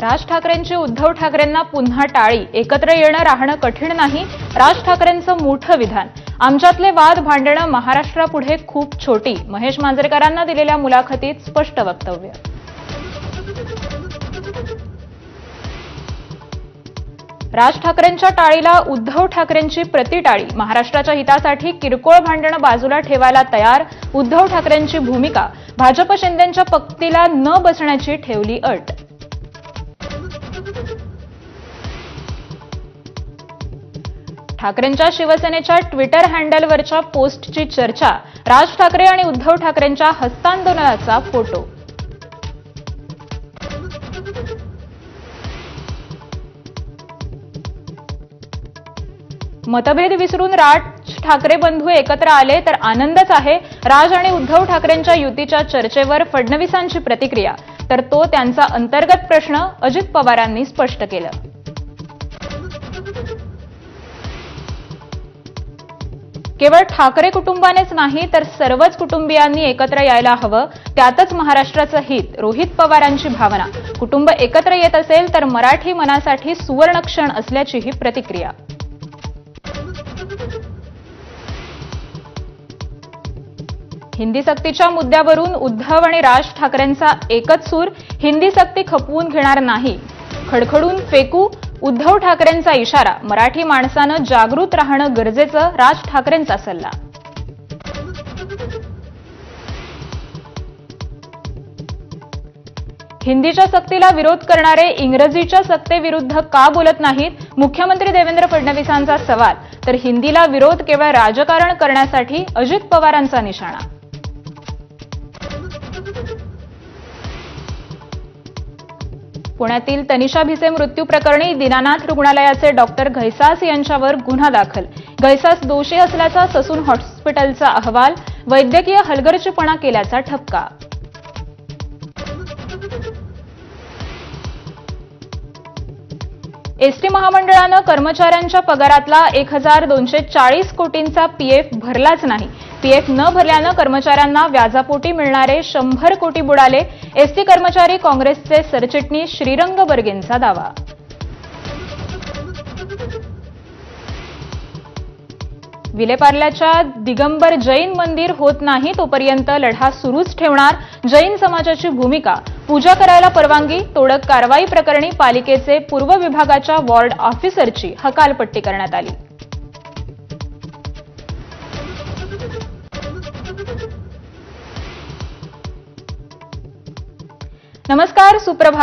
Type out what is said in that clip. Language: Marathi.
राज ठाकरेंची उद्धव ठाकरेंना पुन्हा टाळी, एकत्र येणं राहणं कठीण नाही. राज ठाकरेंचं मोठं विधान. आमच्यातले वाद भांडणं महाराष्ट्रापुढे खूप छोटी. महेश मांजरेकरांना दिलेल्या मुलाखतीत स्पष्ट वक्तव्य. राज ठाकरेंच्या टाळीला उद्धव ठाकरेंची प्रतिटाळी. महाराष्ट्राच्या हितासाठी किरकोळ भांडणं बाजूला ठेवायला तयार. उद्धव ठाकरेंची भूमिका. भाजप शिंदेंच्या पंक्तीला न बसण्याची ठेवली अट. ठाकरेंच्या शिवसेनेच्या ट्विटर हँडलवरच्या पोस्टची चर्चा. राज ठाकरे आणि उद्धव ठाकरेंच्या हस्तांदोलनाचा फोटो. मतभेद विसरून राज ठाकरे बंधू एकत्र आले तर आनंदच आहे. राज आणि उद्धव ठाकरेंच्या युतीच्या चर्चेवर फडणवीसांची प्रतिक्रिया. तर तो त्यांचा अंतर्गत प्रश्न, अजित पवारांनी स्पष्ट केलं. केवळ ठाकरे कुटुंबानेच नाही तर सर्वच कुटुंबियांनी एकत्र यायला हवं. त्यातच महाराष्ट्राचं हित. रोहित पवारांची भावना. कुटुंब एकत्र येत असेल तर मराठी मनासाठी सुवर्णक्षण असल्याचीही प्रतिक्रिया. हिंदी सक्तीच्या मुद्द्यावरून उद्धव आणि राज ठाकरेंचा एकच सूर. हिंदी सक्ती खपवून घेणार नाही, खडखडून फेकू. उद्धव ठाकरेंचा इशारा. मराठी माणसानं जागृत राहणं गरजेचं. राज ठाकरेंचा सल्ला. हिंदीच्या सक्तीला विरोध करणारे इंग्रजीच्या सक्तीविरुद्ध का बोलत नाहीत? मुख्यमंत्री देवेंद्र फडणवीसांचा सवाल. तर हिंदीला विरोध केवळ राजकारण करण्यासाठी, अजित पवारांचा निशाणा. पुण्यातील तनिषा भिसे मृत्यू प्रकरणी दीनानाथ रुग्णालयाचे डॉक्टर घैसास यांच्यावर गुन्हा दाखल. घैसास दोषी असल्याचा ससून हॉस्पिटलचा अहवाल. वैद्यकीय हलगर्जीपणा केल्याचा ठपका. एसटी महामंडळानं कर्मचाऱ्यांच्या पगारातला 1240 कोटींचा पीएफ भरलाच नाही. पीएफ न भरल्यानं कर्मचाऱ्यांना व्याजापोटी मिळणारे 100 कोटी बुडाले. एसटी कर्मचारी काँग्रेसचे सरचिटणीस श्रीरंग बर्गेंचा दावा. विलेपार्ल्याच्या दिगंबर जैन मंदिर होत नाही तोपर्यंत लढा सुरूच ठेवणार. जैन समाजाची भूमिका. पूजा करायला परवानगी. तोडक कारवाई प्रकरणी पालिकेचे पूर्व विभागाच्या वॉर्ड ऑफिसरची हकालपट्टी करण्यात आली. नमस्कार, सुप्रभात.